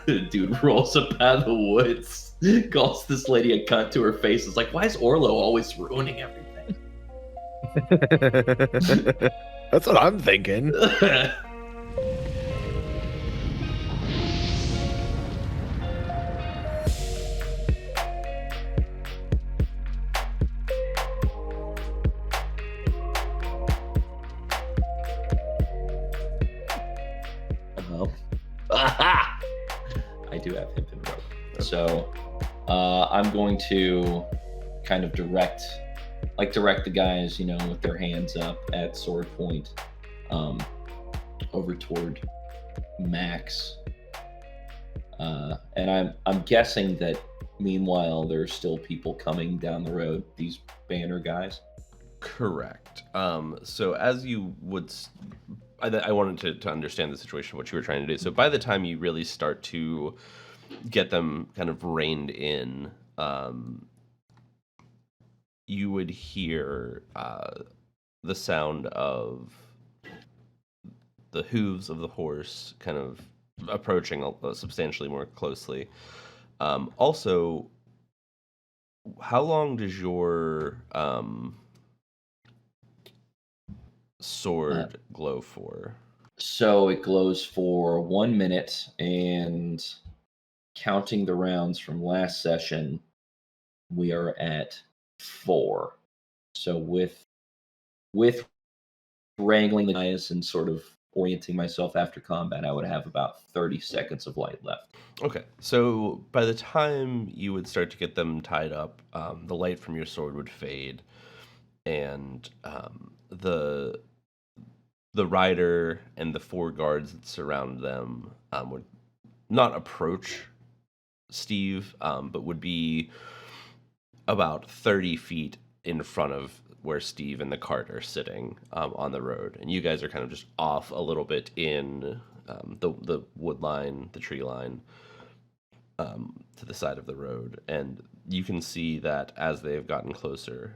Dude rolls up out of the woods, calls this lady a cunt to her face. It's like, why is Orlo always ruining everything? That's what I'm thinking. Aha! I do have hip and rope. So I'm going to kind of direct the guys, with their hands up at sword point, over toward Max. And I'm guessing that meanwhile there's still people coming down the road, these banner guys. Correct. So as you would, I wanted to understand the situation, what you were trying to do. So by the time you really start to get them kind of reined in, you would hear the sound of the hooves of the horse kind of approaching substantially more closely. Also, how long does your sword glow for? So it glows for 1 minute, and counting the rounds from last session, we are at 4. So with wrangling the guys and sort of orienting myself after combat, I would have about 30 seconds of light left. Okay, so by the time you would start to get them tied up, the light from your sword would fade, and the rider and the 4 guards that surround them would not approach Steve, but would be about 30 feet in front of where Steve and the cart are sitting on the road, and you guys are kind of just off a little bit in the wood line, the tree line, to the side of the road, and you can see that as they have gotten closer,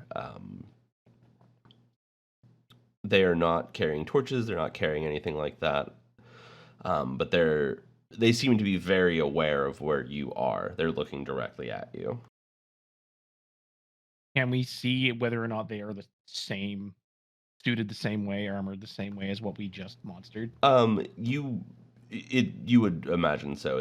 they are not carrying torches, they're not carrying anything like that, but they seem to be very aware of where you are. They're looking directly at you. Can we see whether or not they are the same, suited the same way, armored the same way as what we just monstered? You would imagine so.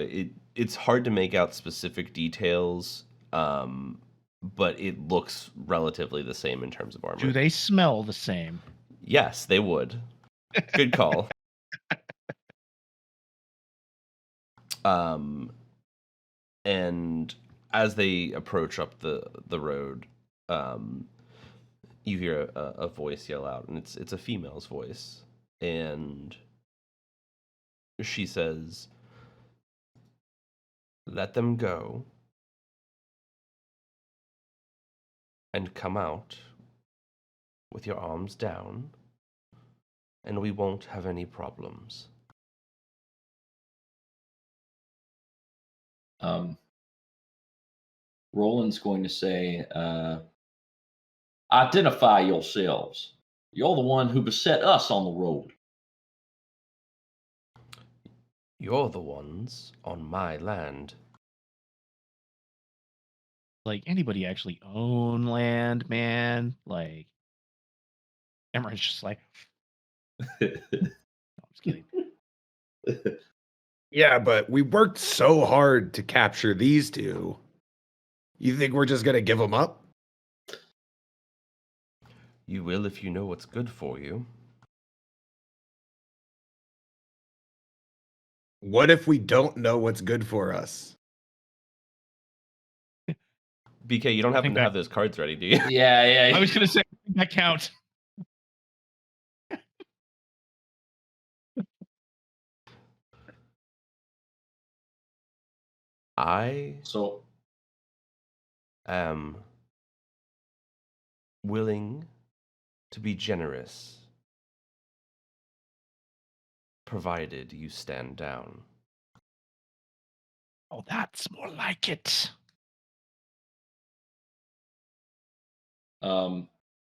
It's hard to make out specific details, but it looks relatively the same in terms of armor. Do they smell the same? Yes, they would. Good call. And as they approach up the road, you hear a voice yell out, and it's a female's voice, and she says, "Let them go and come out with your arms down, and we won't have any problems." Roland's going to say, identify yourselves. You're the one who beset us on the road. You're the ones on my land. Like, anybody actually own land, man? Like, Emmerin's just like, no, I'm just kidding. Yeah, but we worked so hard to capture these two. You think we're just going to give them up? You will if you know what's good for you. What if we don't know what's good for us? BK, you don't happen to have those cards ready, do you? Yeah. I was going to say, that counts. I So am willing to be generous, provided you stand down. Oh, that's more like it.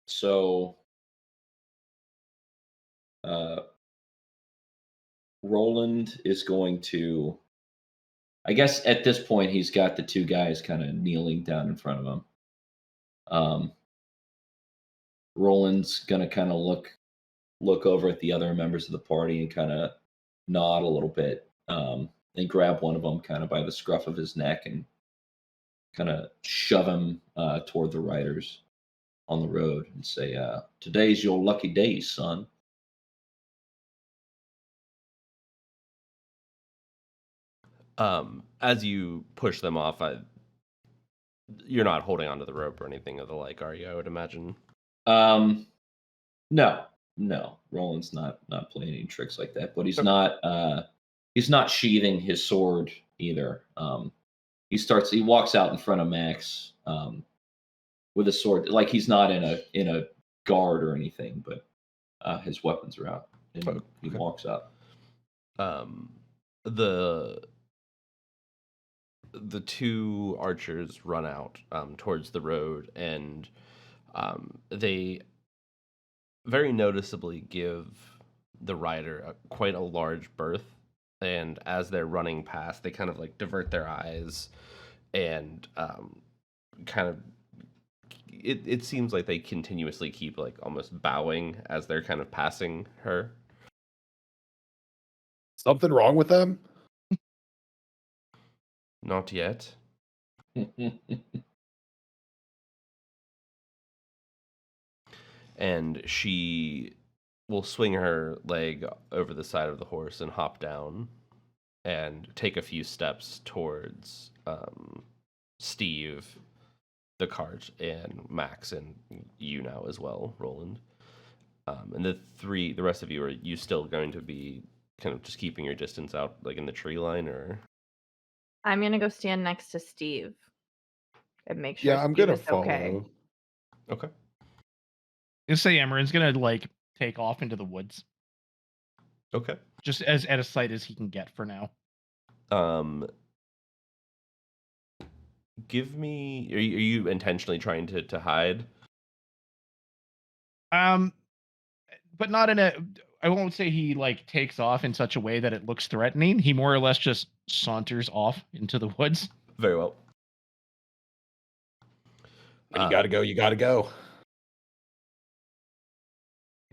So Roland is going to I guess at this point he's got the two guys kind of kneeling down in front of him. Roland's gonna kind of look over at the other members of the party and kind of nod a little bit, and grab one of them kind of by the scruff of his neck and kind of shove him toward the riders on the road and say, "Today's your lucky day, son." As you push them off, you're not holding onto the rope or anything of the like, are you? I would imagine. No, no. Roland's not playing any tricks like that, but he's not sheathing his sword either. He walks out in front of Max with a sword, like he's not in a guard or anything, but his weapons are out, and he walks up. The two archers run out towards the road, and they very noticeably give the rider quite a large berth. And as they're running past, they kind of like divert their eyes, and kind of it seems like they continuously keep like almost bowing as they're kind of passing her. Something wrong with them? Not yet. And she will swing her leg over the side of the horse and hop down and take a few steps towards Steve, the cart, and Max, and you now as well, Roland. And the rest of you, are you still going to be kind of just keeping your distance out, like in the tree line, or? I'm gonna go stand next to Steve and make sure. Yeah, I'm Steve gonna is okay. follow. Okay. Just say Emmerin's gonna like take off into the woods, Okay. just as at a sight as he can get for now. Give me. Are you intentionally trying to hide? But not in a. I won't say he like takes off in such a way that it looks threatening. He more or less just saunters off into the woods. Very well. When you gotta go, you gotta go.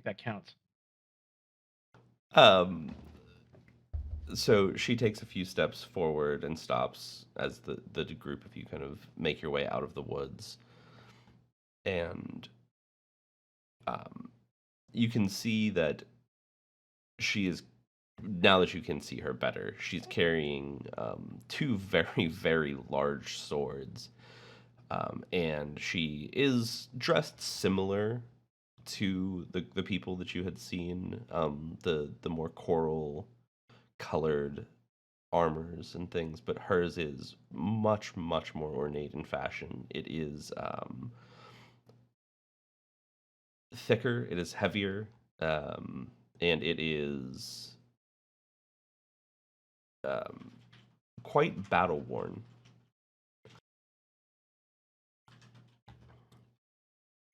That counts. So she takes a few steps forward and stops as the group of you kind of make your way out of the woods. And you can see that she is, now that you can see her better, she's carrying two very, very large swords. And she is dressed similar to the people that you had seen, the more coral colored armors and things, but hers is much, much more ornate in fashion. It is thicker, it is heavier, and it is quite battle worn.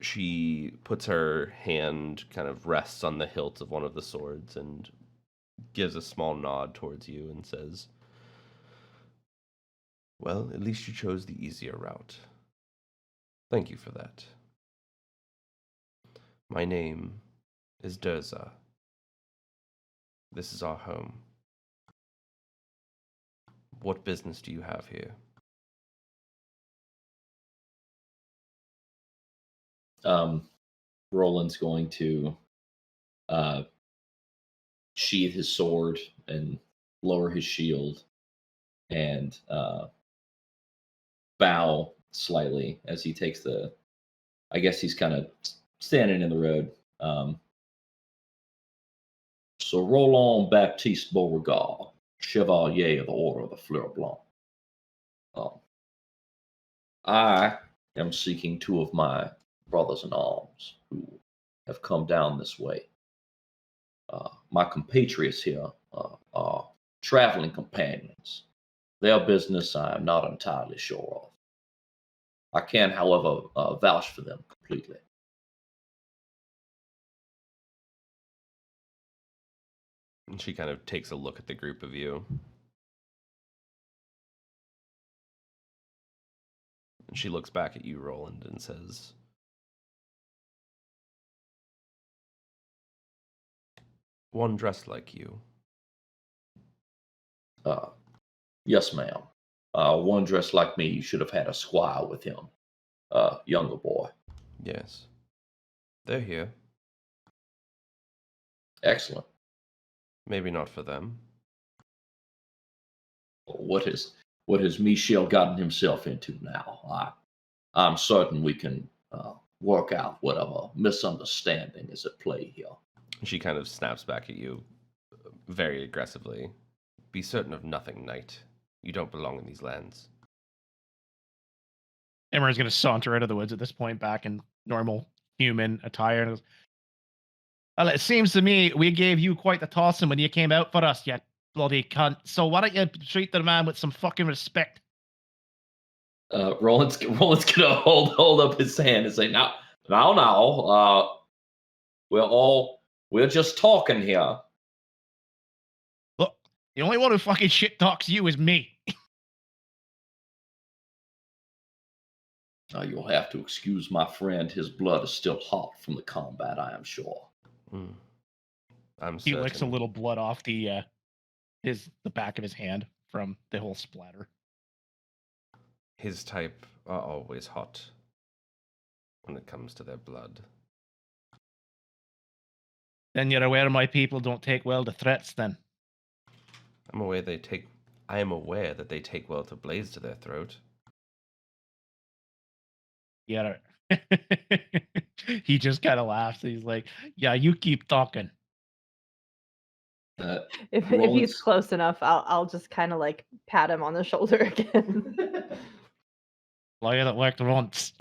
She puts her hand, kind of rests on the hilt of one of the swords, and gives a small nod towards you and says, "Well, at least you chose the easier route. Thank you for that. My name is Dur'Za. This is our home. What business do you have here?" Roland's going to sheath his sword and lower his shield and bow slightly as he takes I guess he's kind of standing in the road. So Roland Baptiste Beauregard, Chevalier of the Order of the Fleur Blanc. I am seeking two of my brothers in arms who have come down this way. My compatriots here are traveling companions. Their business I am not entirely sure of. I can, however, vouch for them completely. And she kind of takes a look at the group of you. And she looks back at you, Roland, and says, "One dressed like you." Yes, ma'am. One dressed like me, you should have had a squire with him. Younger boy. Yes. They're here. Excellent. Maybe not for them. What has Michel gotten himself into now? I'm certain we can work out whatever misunderstanding is at play here. She kind of snaps back at you very aggressively. Be certain of nothing, knight. You don't belong in these lands. Emmerin's going to saunter out of the woods at this point, back in normal human attire. And goes, well, it seems to me we gave you quite the tossing when you came out for us, you bloody cunt. So why don't you treat the man with some fucking respect? Roland's gonna hold up his hand and say, "Now, we're just talking here." Look, the only one who fucking shit talks you is me. You'll have to excuse my friend. His blood is still hot from the combat, I am sure. I'm He certain. licks a little blood off the back of his hand from the whole splatter. His type are always hot when it comes to their blood. Then you're aware my people don't take well to threats, then? I am aware that they take well to blades to their throat. Yeah. He just kind of laughs. He's like, yeah, you keep talking. If he's Roland's- close enough, I'll just kind of like pat him on the shoulder again. Like that worked once.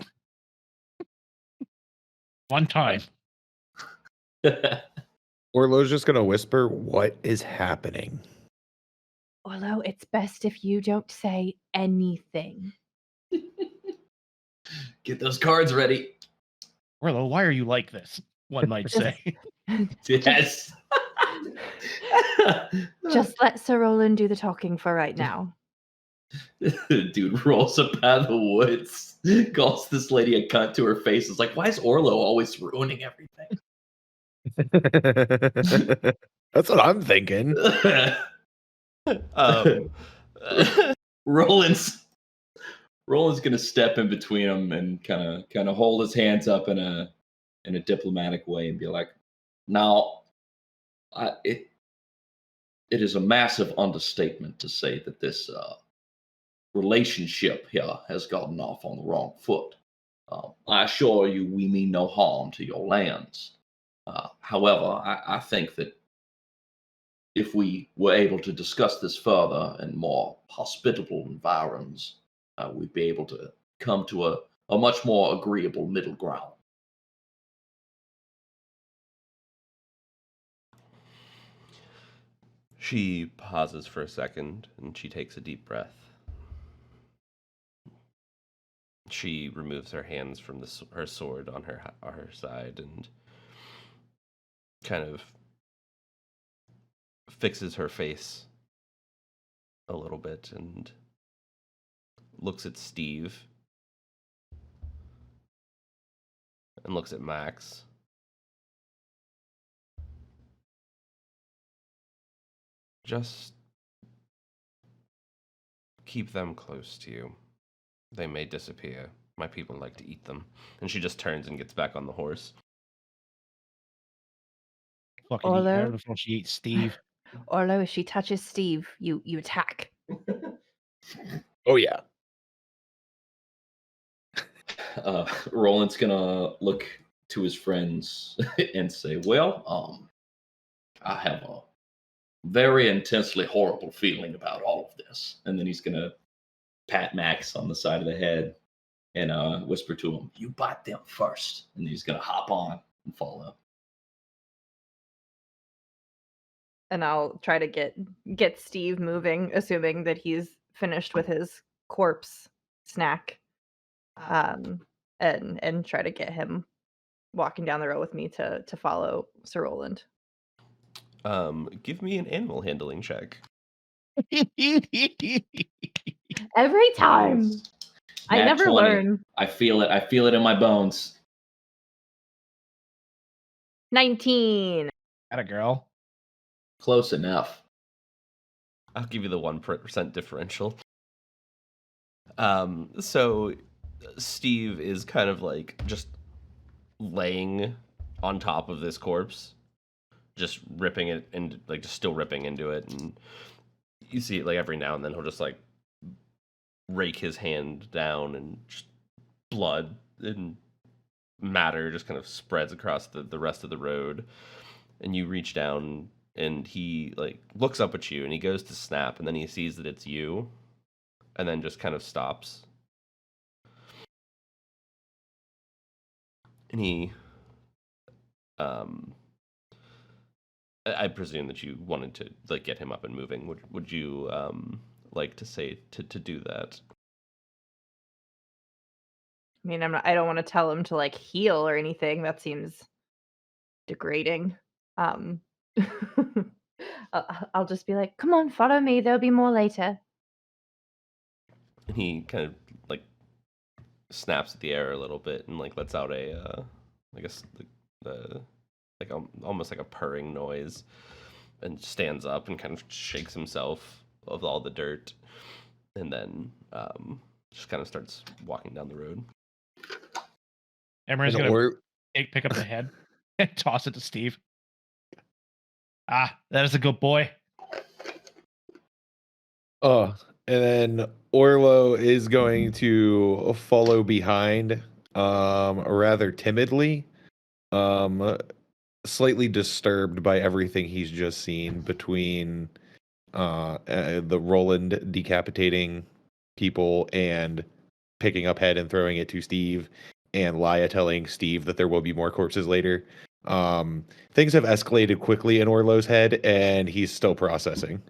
One time. Orlo's just gonna whisper, "What is happening?" Orlo, it's best if you don't say anything. Get those cards ready. Orlo, why are you like this? One might say. Yes. Just let Sir Roland do the talking for right now. Dude rolls up out of the woods, calls this lady a cunt to her face. Is like, why is Orlo always ruining everything? That's what I'm thinking. Roland's gonna step in between them and kind of hold his hands up in a diplomatic way and be like, "Now, it is a massive understatement to say that this relationship here has gotten off on the wrong foot. I assure you, we mean no harm to your lands. However, I think that if we were able to discuss this further in more hospitable environs, we'd be able to come to a much more agreeable middle ground." She pauses for a second and she takes a deep breath. She removes her hands from her sword on her side and kind of fixes her face a little bit and looks at Steve and looks at Max. Just keep them close to you. They may disappear. My people like to eat them. And she just turns and gets back on the horse. Fucking eat Orlo? her before she eats Steve. Orlo, if she touches Steve, you attack. Oh yeah. Roland's gonna look to his friends and say, "Well, I have a very intensely horrible feeling about all of this." And then he's gonna pat Max on the side of the head and whisper to him, "You bite them first." And he's gonna hop on and follow. And I'll try to get Steve moving, assuming that he's finished with his corpse snack. And try to get him walking down the road with me to follow Sir Roland. Give me an animal handling check. Every time. I Nat never 20. learn. I feel it. I feel it in my bones. 19. Atta girl. Close enough. I'll give you the 1% differential. So Steve is kind of like just laying on top of this corpse, just ripping it and like just still ripping into it, and you see it like every now and then he'll just like rake his hand down and just blood and matter just kind of spreads across the rest of the road, and you reach down and he like looks up at you and he goes to snap, and then he sees that it's you and then just kind of stops. And he I presume that you wanted to like get him up and moving. Would you like to say to do that? I mean, I don't want to tell him to like heal or anything. That seems degrading. Um I'll just be like, "Come on, follow me. There'll be more later." And he kind of like snaps at the air a little bit and like lets out a I guess the like almost like a purring noise, and stands up and kind of shakes himself of all the dirt, and then just kind of starts walking down the road. Emmerin's gonna pick up the head and toss it to Steve. Ah, that is a good boy. And then Orlo is going to follow behind, rather timidly, slightly disturbed by everything he's just seen between the Roland decapitating people and picking up head and throwing it to Steve, and Laya telling Steve that there will be more corpses later. Things have escalated quickly in Orlo's head, and he's still processing.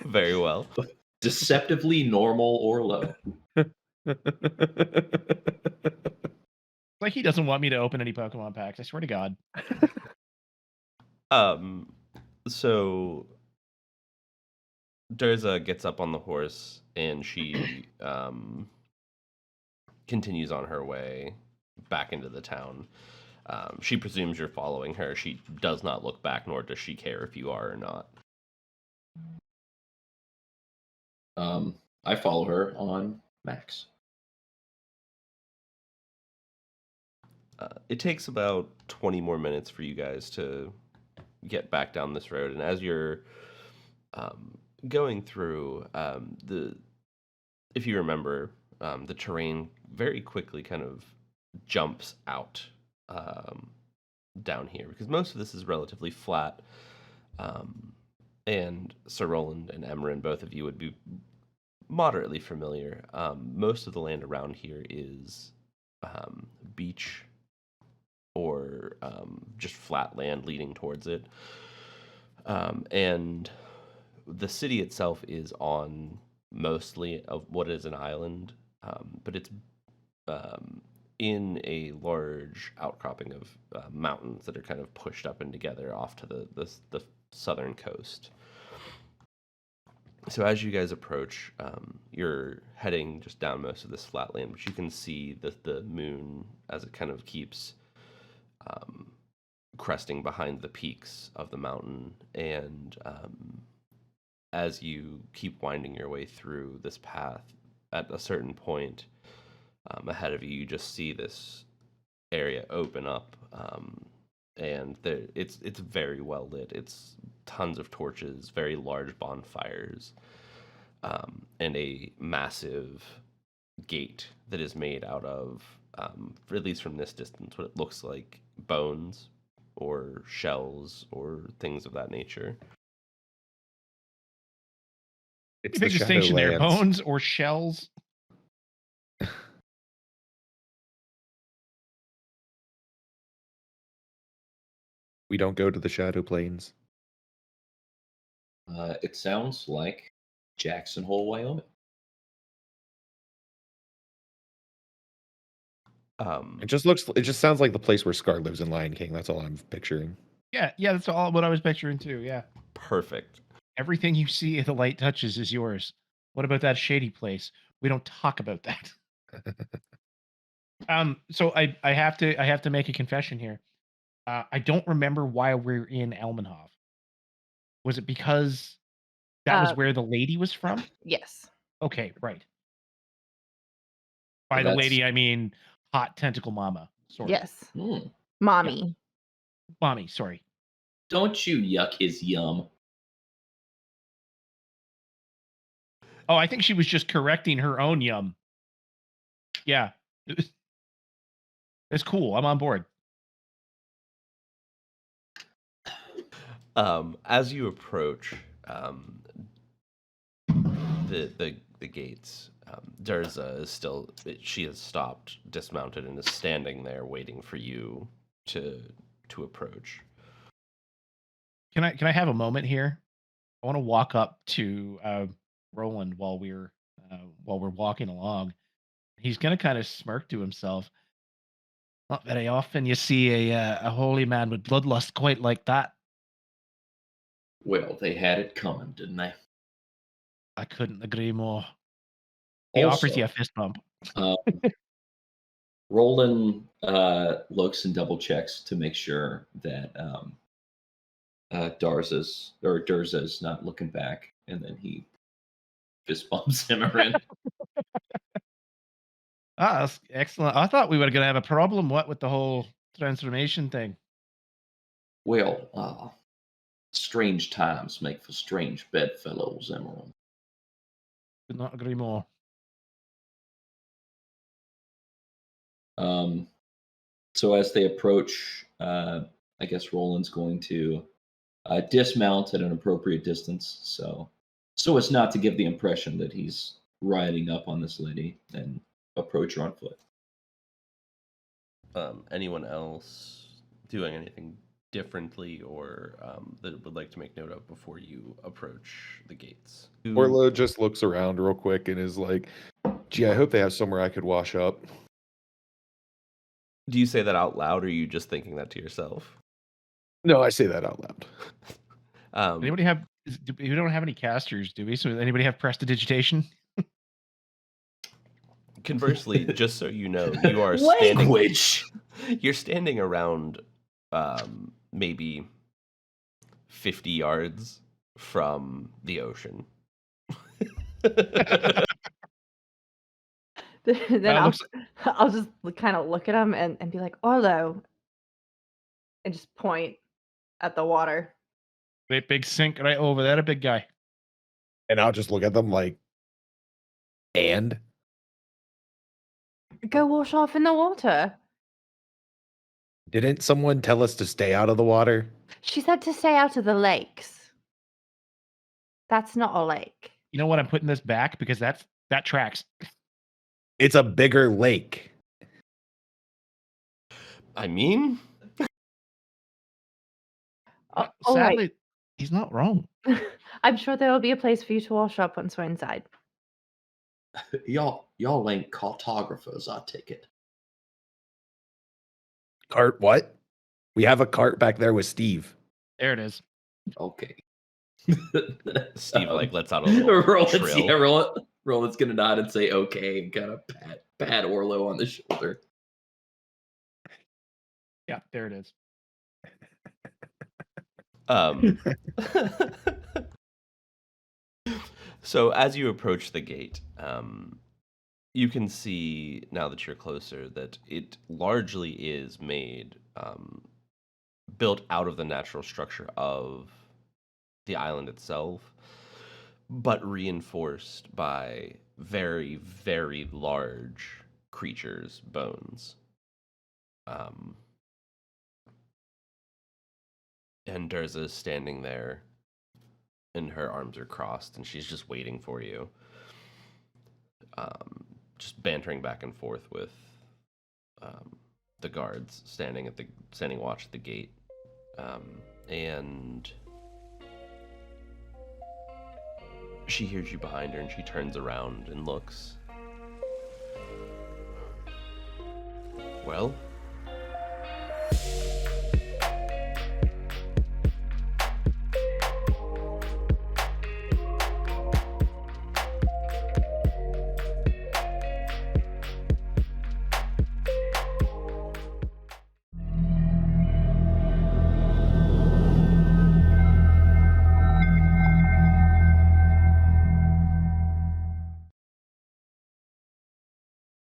Very well. Deceptively normal Orlo. Like he doesn't want me to open any Pokemon packs. I swear to God. So Dur'Za gets up on the horse and she continues on her way back into the town. She presumes you're following her. She does not look back, nor does she care if you are or not. I follow her on Max. It takes about 20 more minutes for you guys to get back down this road, and as you're going through, if you remember, the terrain very quickly kind of jumps out down here, because most of this is relatively flat, and Sir Roland and Emmerin, both of you would be moderately familiar. Most of the land around here is beach or just flat land leading towards it. And the city itself is on mostly of what is an island, but it's in a large outcropping of mountains that are kind of pushed up and together off to the southern coast. So as you guys approach, you're heading just down most of this flat land, but you can see the moon as it kind of keeps cresting behind the peaks of the mountain. And as you keep winding your way through this path, at a certain point ahead of you, you just see this area open up, and it's very well lit. It's tons of torches, very large bonfires, and a massive gate that is made out of, at least from this distance, what it looks like bones or shells or things of that nature. It's Big the distinction there. Shadowlands. Bones or shells. We don't go to the Shadow Plains. It sounds like Jackson Hole, Wyoming. It just sounds like the place where Scar lives in Lion King. That's all I'm picturing. Yeah, that's all what I was picturing too. Yeah. Perfect. Everything you see the light touches is yours. What about that shady place? We don't talk about that. So I have to make a confession here. I don't remember why we're in Elmenhof. Was it because that was Uh, where the lady was from? Yes. Okay, right. By the That's lady, I mean hot tentacle mama. Sort of. Yes. Hmm. Mommy. Mommy, sorry. Don't you yuck his yum. Oh, I think she was just correcting her own yum. Yeah. It's cool. I'm on board. As you approach the gates, Dur'Za is still. She has stopped, dismounted, and is standing there waiting for you to approach. Can I have a moment here? I want to walk up to Roland while we're walking along. He's gonna kind of smirk to himself. Not very often you see a holy man with bloodlust quite like that. Well, they had it coming, didn't they? I couldn't agree more. He offers you a Also, fist bump. Roland looks and double checks to make sure that Dur'Za's not looking back, and then he fist bumps Emmerin. Ah, that's excellent. I thought we were gonna have a problem. What with the whole transformation thing? Well, strange times make for strange bedfellows, Emmerin. Could not agree more. So as they approach, I guess Roland's going to dismount at an appropriate distance, so as not to give the impression that he's riding up on this lady, and approach her on foot. Anyone else doing anything differently or that would like to make note of before you approach the gates? Orlo just looks around real quick and is like, gee, I hope they have somewhere I could wash up. Do you say that out loud, or are you just thinking that to yourself? No, I say that out loud. Anybody have? We don't have any casters, do we? So anybody have prestidigitation? Conversely, just so you know, you are standing. Language. You're standing around maybe 50 yards from the ocean. Then I'll just kind of look at him and be like, Orlo, and just point at the water. Great big sink right over there, a big guy. And I'll just look at them like, and? Go wash off in the water. Didn't someone tell us to stay out of the water? She said to stay out of the lakes. That's not a lake. You know what? I'm putting this back because that tracks. It's a bigger lake. I mean, All Sadly, right. he's not wrong. I'm sure there will be a place for you to wash up once we're inside. Y'all ain't cartographers, I take it. Cart what? We have a cart back there with Steve. There it is. Okay. Steve lets out a little trill. Roland's gonna nod and say okay and kind of pat Orlo on the shoulder. Yeah, there it is. So as you approach the gate, you can see now that you're closer that it largely is made built out of the natural structure of the island itself, but reinforced by very, very large creatures' bones. And Dur'Za is standing there, and her arms are crossed, and she's just waiting for you. Just bantering back and forth with the guards standing watch at the gate. And she hears you behind her, and she turns around and looks. Well,